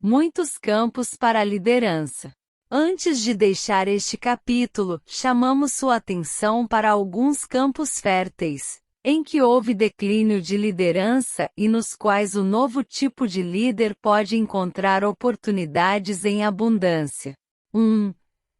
Muitos campos para a liderança. Antes de deixar este capítulo, chamamos sua atenção para alguns campos férteis, em que houve declínio de liderança e nos quais o novo tipo de líder pode encontrar oportunidades em abundância. 1.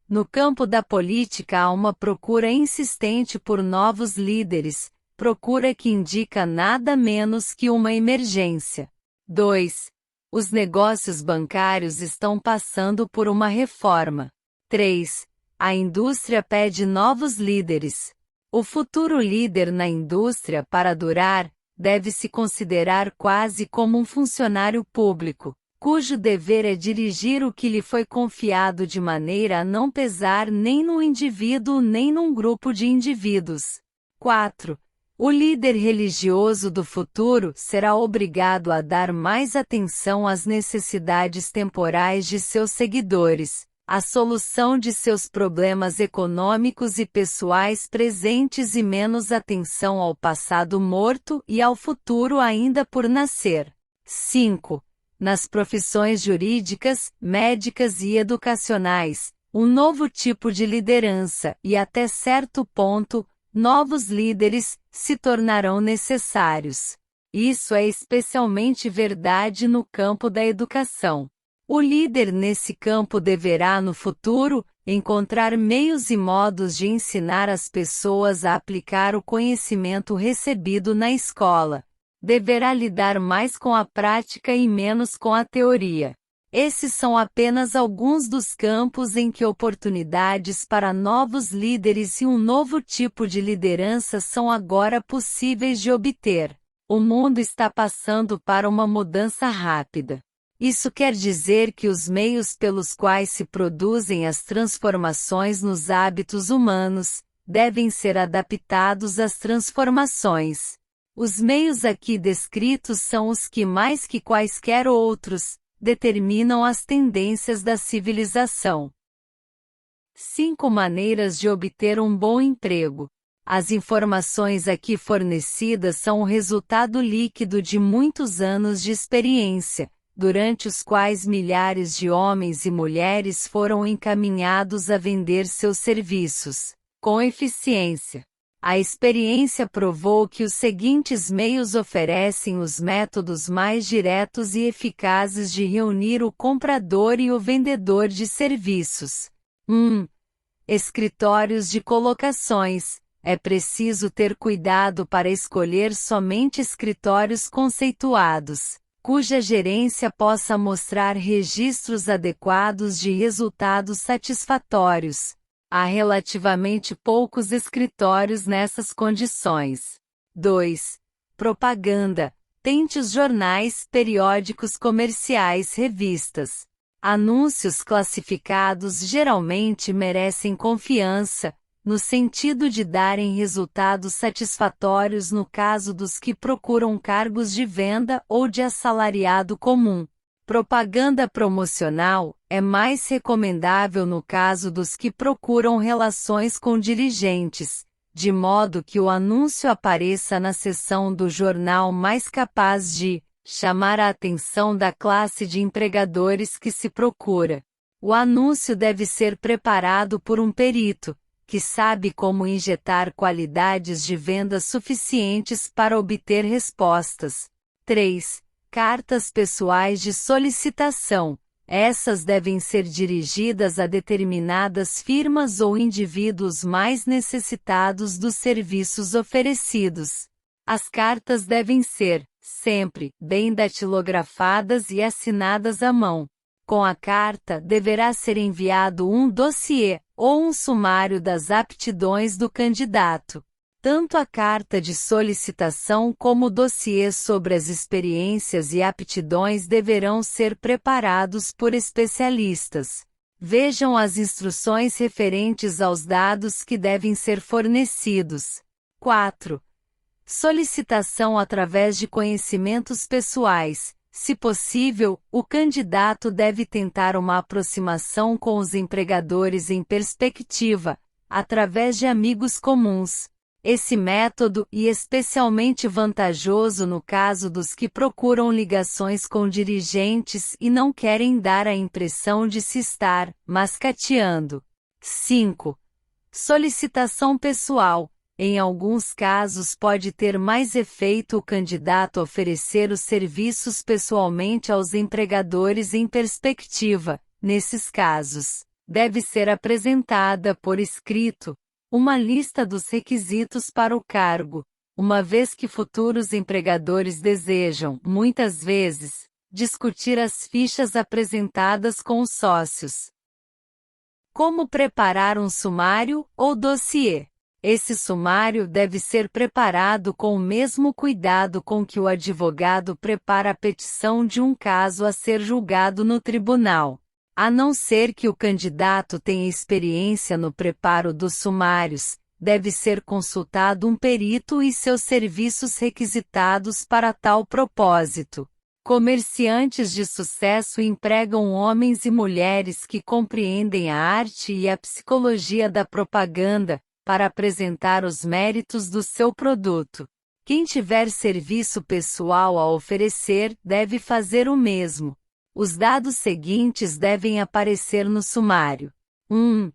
No campo da política há uma procura insistente por novos líderes, procura que indica nada menos que uma emergência. 2. Os negócios bancários estão passando por uma reforma. 3. A indústria pede novos líderes. O futuro líder na indústria, para durar, deve se considerar quase como um funcionário público, cujo dever é dirigir o que lhe foi confiado de maneira a não pesar nem no indivíduo nem num grupo de indivíduos. 4. O líder religioso do futuro será obrigado a dar mais atenção às necessidades temporais de seus seguidores, à solução de seus problemas econômicos e pessoais presentes e menos atenção ao passado morto e ao futuro ainda por nascer. 5. Nas profissões jurídicas, médicas e educacionais, um novo tipo de liderança e, até certo ponto, novos líderes se tornarão necessários. Isso é especialmente verdade no campo da educação. O líder nesse campo deverá, no futuro, encontrar meios e modos de ensinar as pessoas a aplicar o conhecimento recebido na escola. Deverá lidar mais com a prática e menos com a teoria. Esses são apenas alguns dos campos em que oportunidades para novos líderes e um novo tipo de liderança são agora possíveis de obter. O mundo está passando para uma mudança rápida. Isso quer dizer que os meios pelos quais se produzem as transformações nos hábitos humanos devem ser adaptados às transformações. Os meios aqui descritos são os que, mais que quaisquer outros, determinam as tendências da civilização. 5 maneiras de obter um bom emprego. As informações aqui fornecidas são o resultado líquido de muitos anos de experiência, durante os quais milhares de homens e mulheres foram encaminhados a vender seus serviços, com eficiência. A experiência provou que os seguintes meios oferecem os métodos mais diretos e eficazes de reunir o comprador e o vendedor de serviços. 1. Escritórios de colocações. É preciso ter cuidado para escolher somente escritórios conceituados, cuja gerência possa mostrar registros adequados de resultados satisfatórios. Há relativamente poucos escritórios nessas condições. 2. Propaganda. Tente os jornais, periódicos comerciais, revistas. Anúncios classificados geralmente merecem confiança, no sentido de darem resultados satisfatórios no caso dos que procuram cargos de venda ou de assalariado comum. Propaganda promocional é mais recomendável no caso dos que procuram relações com dirigentes, de modo que o anúncio apareça na seção do jornal mais capaz de chamar a atenção da classe de empregadores que se procura. O anúncio deve ser preparado por um perito, que sabe como injetar qualidades de venda suficientes para obter respostas. 3. Cartas pessoais de solicitação. Essas devem ser dirigidas a determinadas firmas ou indivíduos mais necessitados dos serviços oferecidos. As cartas devem ser, sempre, bem datilografadas e assinadas à mão. Com a carta deverá ser enviado um dossiê, ou um sumário das aptidões do candidato. Tanto a carta de solicitação como o dossiê sobre as experiências e aptidões deverão ser preparados por especialistas. Vejam as instruções referentes aos dados que devem ser fornecidos. 4. Solicitação através de conhecimentos pessoais. Se possível, o candidato deve tentar uma aproximação com os empregadores em perspectiva, através de amigos comuns. Esse método é especialmente vantajoso no caso dos que procuram ligações com dirigentes e não querem dar a impressão de se estar mascateando. 5. Solicitação pessoal. Em alguns casos pode ter mais efeito o candidato oferecer os serviços pessoalmente aos empregadores em perspectiva. Nesses casos, deve ser apresentada por escrito uma lista dos requisitos para o cargo, uma vez que futuros empregadores desejam, muitas vezes, discutir as fichas apresentadas com os sócios. Como preparar um sumário ou dossiê? Esse sumário deve ser preparado com o mesmo cuidado com que o advogado prepara a petição de um caso a ser julgado no tribunal. A não ser que o candidato tenha experiência no preparo dos sumários, deve ser consultado um perito e seus serviços requisitados para tal propósito. Comerciantes de sucesso empregam homens e mulheres que compreendem a arte e a psicologia da propaganda, para apresentar os méritos do seu produto. Quem tiver serviço pessoal a oferecer deve fazer o mesmo. Os dados seguintes devem aparecer no sumário. 1.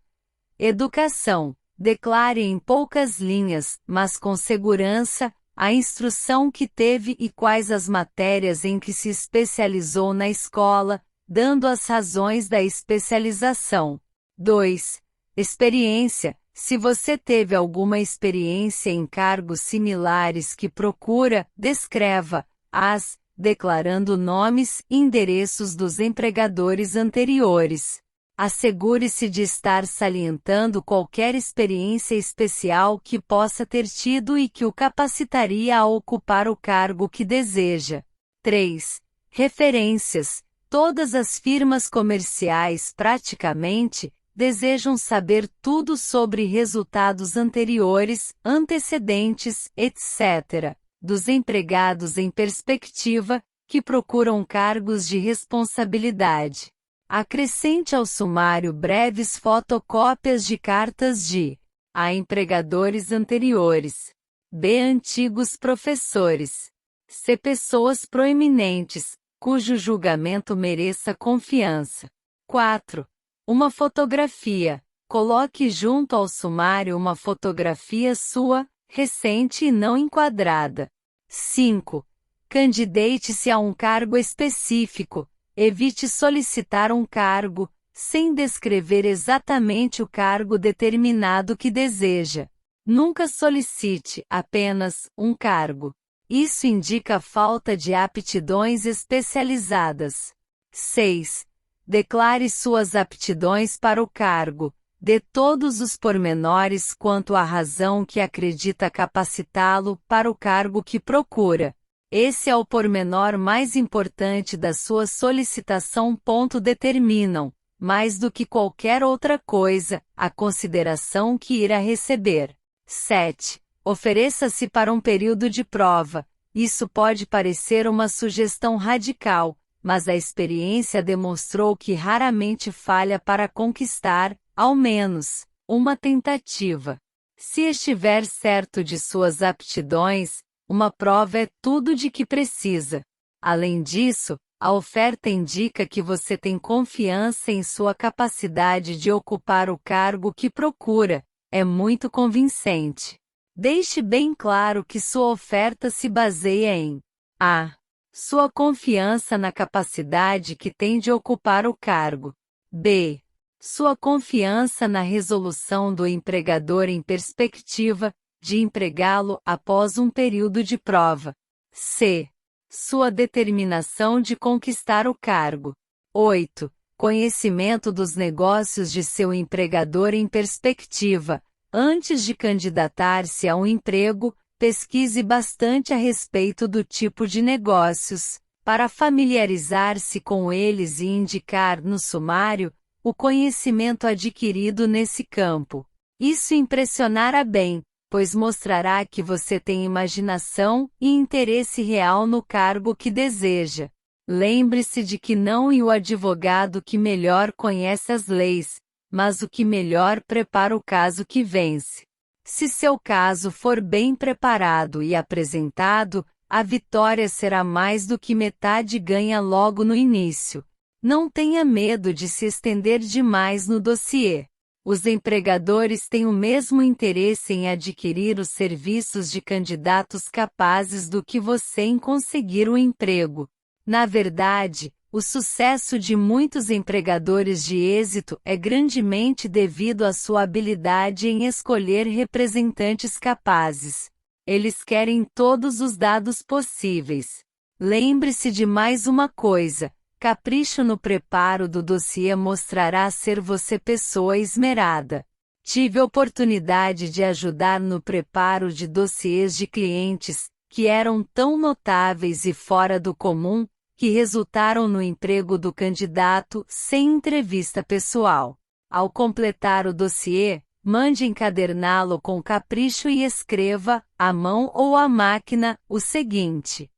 Educação. Declare em poucas linhas, mas com segurança, a instrução que teve e quais as matérias em que se especializou na escola, dando as razões da especialização. 2. Experiência. Se você teve alguma experiência em cargos similares que procura, descreva-as, declarando nomes e endereços dos empregadores anteriores. Assegure-se de estar salientando qualquer experiência especial que possa ter tido e que o capacitaria a ocupar o cargo que deseja. 3. Referências. Todas as firmas comerciais, praticamente, desejam saber tudo sobre resultados anteriores, antecedentes, etc., dos empregados em perspectiva, que procuram cargos de responsabilidade. Acrescente ao sumário breves fotocópias de cartas de A. Empregadores anteriores. B. Antigos professores. C. Pessoas proeminentes, cujo julgamento mereça confiança. 4. Uma fotografia. Coloque junto ao sumário uma fotografia sua, recente e não enquadrada. 5. Candidate-se a um cargo específico. Evite solicitar um cargo, sem descrever exatamente o cargo determinado que deseja. Nunca solicite apenas um cargo. Isso indica falta de aptidões especializadas. 6. Declare suas aptidões para o cargo. Dê todos os pormenores quanto à razão que acredita capacitá-lo para o cargo que procura. Esse é o pormenor mais importante da sua solicitação. Determinam, mais do que qualquer outra coisa, a consideração que irá receber. 7. Ofereça-se para um período de prova. Isso pode parecer uma sugestão radical, mas a experiência demonstrou que raramente falha para conquistar, ao menos, uma tentativa. Se estiver certo de suas aptidões, uma prova é tudo de que precisa. Além disso, a oferta indica que você tem confiança em sua capacidade de ocupar o cargo que procura. É muito convincente. Deixe bem claro que sua oferta se baseia em a. Sua confiança na capacidade que tem de ocupar o cargo. B. Sua confiança na resolução do empregador em perspectiva de empregá-lo após um período de prova. C. Sua determinação de conquistar o cargo. 8. Conhecimento dos negócios de seu empregador em perspectiva. Antes de candidatar-se a um emprego, pesquise bastante a respeito do tipo de negócios, para familiarizar-se com eles e indicar no sumário o conhecimento adquirido nesse campo. Isso impressionará bem, pois mostrará que você tem imaginação e interesse real no cargo que deseja. Lembre-se de que não é o advogado que melhor conhece as leis, mas o que melhor prepara o caso que vence. Se seu caso for bem preparado e apresentado, a vitória será mais do que metade ganha logo no início. Não tenha medo de se estender demais no dossiê. Os empregadores têm o mesmo interesse em adquirir os serviços de candidatos capazes do que você em conseguir o emprego. Na verdade, o sucesso de muitos empregadores de êxito é grandemente devido à sua habilidade em escolher representantes capazes. Eles querem todos os dados possíveis. Lembre-se de mais uma coisa: capricho no preparo do dossiê mostrará ser você pessoa esmerada. Tive oportunidade de ajudar no preparo de dossiês de clientes, que eram tão notáveis e fora do comum, que resultaram no emprego do candidato sem entrevista pessoal. Ao completar o dossiê, mande encaderná-lo com capricho e escreva, à mão ou à máquina, o seguinte: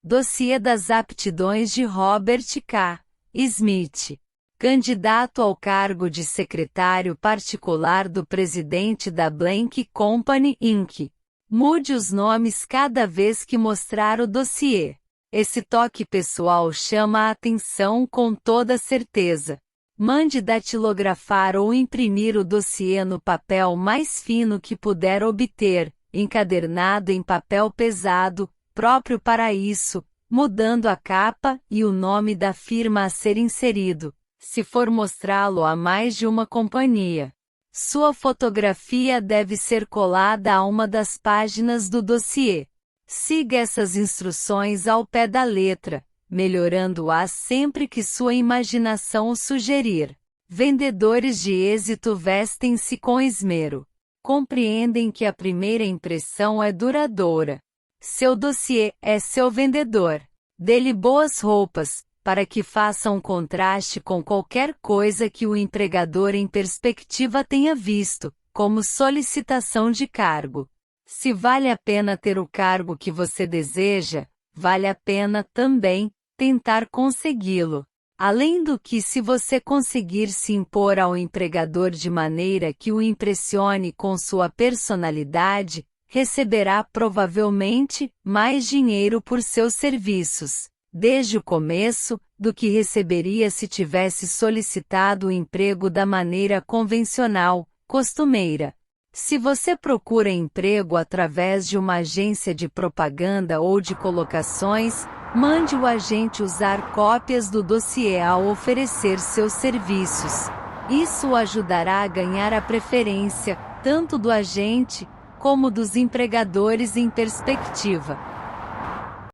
Dossiê das aptidões de Robert K. Smith, candidato ao cargo de secretário particular do presidente da Blank Company Inc. Mude os nomes cada vez que mostrar o dossiê. Esse toque pessoal chama a atenção com toda certeza. Mande datilografar ou imprimir o dossiê no papel mais fino que puder obter, encadernado em papel pesado, próprio para isso, mudando a capa e o nome da firma a ser inserido, se for mostrá-lo a mais de uma companhia. Sua fotografia deve ser colada a uma das páginas do dossiê. Siga essas instruções ao pé da letra, melhorando-as sempre que sua imaginação o sugerir. Vendedores de êxito vestem-se com esmero. Compreendem que a primeira impressão é duradoura. Seu dossiê é seu vendedor. Dê-lhe boas roupas, para que faça um contraste com qualquer coisa que o empregador em perspectiva tenha visto, como solicitação de cargo. Se vale a pena ter o cargo que você deseja, vale a pena também tentar consegui-lo. Além do que, se você conseguir se impor ao empregador de maneira que o impressione com sua personalidade, receberá provavelmente mais dinheiro por seus serviços, desde o começo, do que receberia se tivesse solicitado o emprego da maneira convencional, costumeira. Se você procura emprego através de uma agência de propaganda ou de colocações, mande o agente usar cópias do dossiê ao oferecer seus serviços. Isso o ajudará a ganhar a preferência, tanto do agente, como dos empregadores em perspectiva.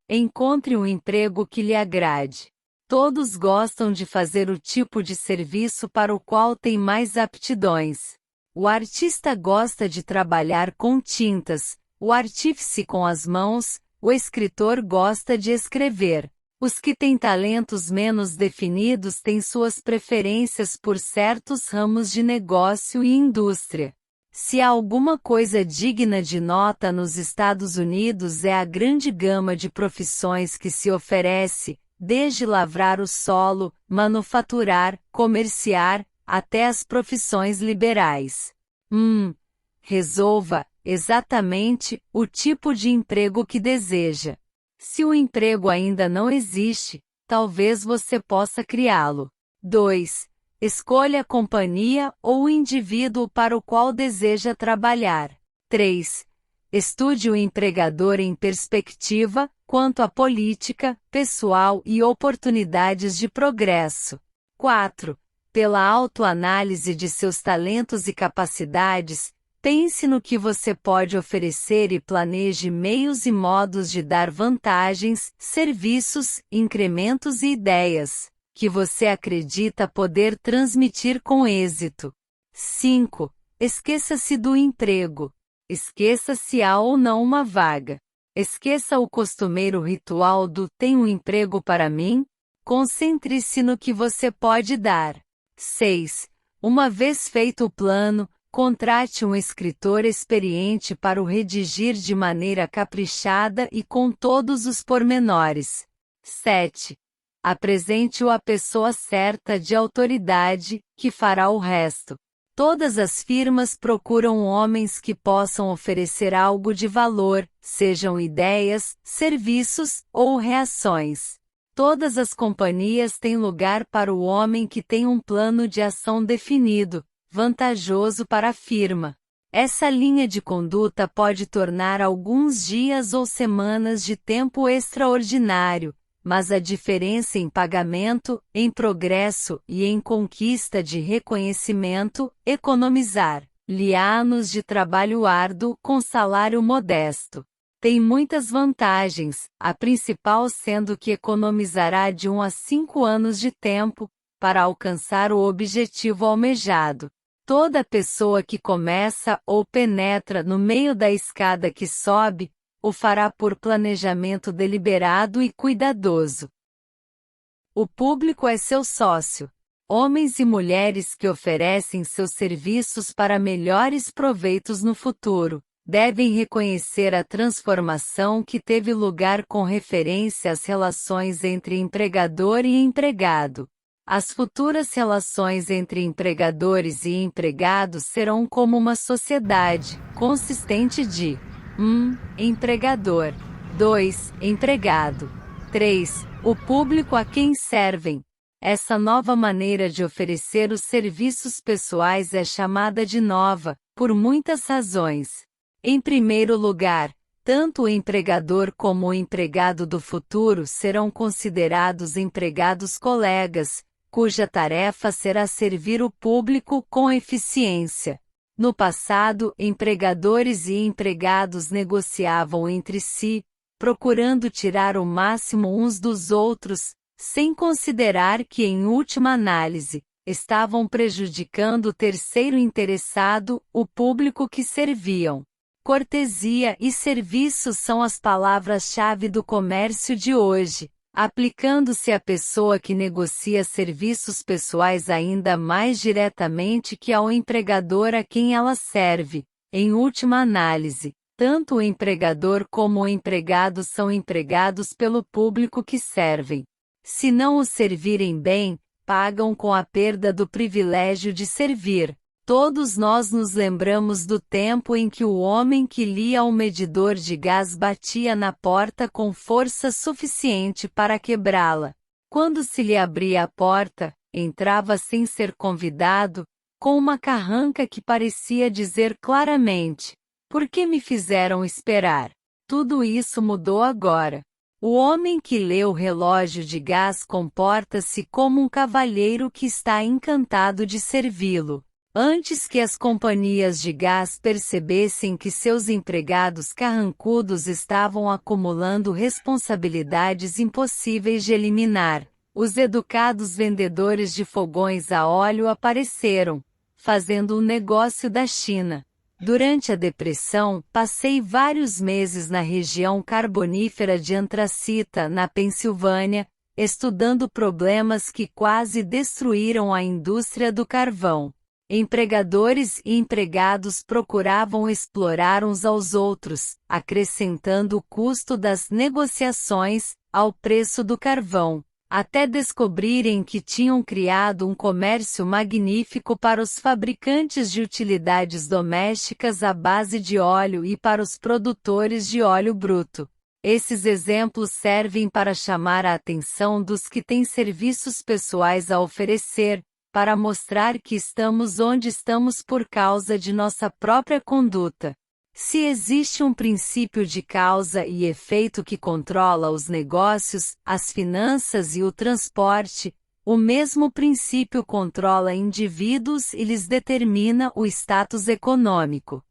Encontre um emprego que lhe agrade. Todos gostam de fazer o tipo de serviço para o qual tem mais aptidões. O artista gosta de trabalhar com tintas, o artífice com as mãos, o escritor gosta de escrever. Os que têm talentos menos definidos têm suas preferências por certos ramos de negócio e indústria. Se há alguma coisa digna de nota nos Estados Unidos é a grande gama de profissões que se oferece, desde lavrar o solo, manufaturar, comerciar, até as profissões liberais. Resolva, exatamente, o tipo de emprego que deseja. Se o emprego ainda não existe, talvez você possa criá-lo. 2. Escolha a companhia ou o indivíduo para o qual deseja trabalhar. 3. Estude o empregador em perspectiva, quanto à política, pessoal e oportunidades de progresso. 4. Pela autoanálise de seus talentos e capacidades, pense no que você pode oferecer e planeje meios e modos de dar vantagens, serviços, incrementos e ideias, que você acredita poder transmitir com êxito. 5. Esqueça-se do emprego. Esqueça se há ou não uma vaga. Esqueça o costumeiro ritual do "tem um emprego para mim"? Concentre-se no que você pode dar. 6. Uma vez feito o plano, contrate um escritor experiente para o redigir de maneira caprichada e com todos os pormenores. 7. Apresente-o à pessoa certa de autoridade, que fará o resto. Todas as firmas procuram homens que possam oferecer algo de valor, sejam ideias, serviços ou reações. Todas as companhias têm lugar para o homem que tem um plano de ação definido, vantajoso para a firma. Essa linha de conduta pode tornar alguns dias ou semanas de tempo extraordinário, mas a diferença em pagamento, em progresso e em conquista de reconhecimento, economizar-lhe anos de trabalho árduo com salário modesto. Tem muitas vantagens, a principal sendo que economizará de 1 a 5 anos de tempo, para alcançar o objetivo almejado. Toda pessoa que começa ou penetra no meio da escada que sobe, o fará por planejamento deliberado e cuidadoso. O público é seu sócio. Homens e mulheres que oferecem seus serviços para melhores proveitos no futuro, devem reconhecer a transformação que teve lugar com referência às relações entre empregador e empregado. As futuras relações entre empregadores e empregados serão como uma sociedade, consistente de 1. Empregador. 2. Empregado. 3. O público a quem servem. Essa nova maneira de oferecer os serviços pessoais é chamada de nova, por muitas razões. Em primeiro lugar, tanto o empregador como o empregado do futuro serão considerados empregados colegas, cuja tarefa será servir o público com eficiência. No passado, empregadores e empregados negociavam entre si, procurando tirar o máximo uns dos outros, sem considerar que, em última análise, estavam prejudicando o terceiro interessado, o público que serviam. Cortesia e serviço são as palavras-chave do comércio de hoje, aplicando-se à pessoa que negocia serviços pessoais ainda mais diretamente que ao empregador a quem ela serve. Em última análise, tanto o empregador como o empregado são empregados pelo público que servem. Se não os servirem bem, pagam com a perda do privilégio de servir. Todos nós nos lembramos do tempo em que o homem que lia o medidor de gás batia na porta com força suficiente para quebrá-la. Quando se lhe abria a porta, entrava sem ser convidado, com uma carranca que parecia dizer claramente: "Por que me fizeram esperar?" Tudo isso mudou agora. O homem que lê o relógio de gás comporta-se como um cavalheiro que está encantado de servi-lo. Antes que as companhias de gás percebessem que seus empregados carrancudos estavam acumulando responsabilidades impossíveis de eliminar, os educados vendedores de fogões a óleo apareceram, fazendo um negócio da China. Durante a Depressão, passei vários meses na região carbonífera de Antracita, na Pensilvânia, estudando problemas que quase destruíram a indústria do carvão. Empregadores e empregados procuravam explorar uns aos outros, acrescentando o custo das negociações ao preço do carvão, até descobrirem que tinham criado um comércio magnífico para os fabricantes de utilidades domésticas à base de óleo e para os produtores de óleo bruto. Esses exemplos servem para chamar a atenção dos que têm serviços pessoais a oferecer, para mostrar que estamos onde estamos por causa de nossa própria conduta. Se existe um princípio de causa e efeito que controla os negócios, as finanças e o transporte, o mesmo princípio controla indivíduos e lhes determina o status econômico.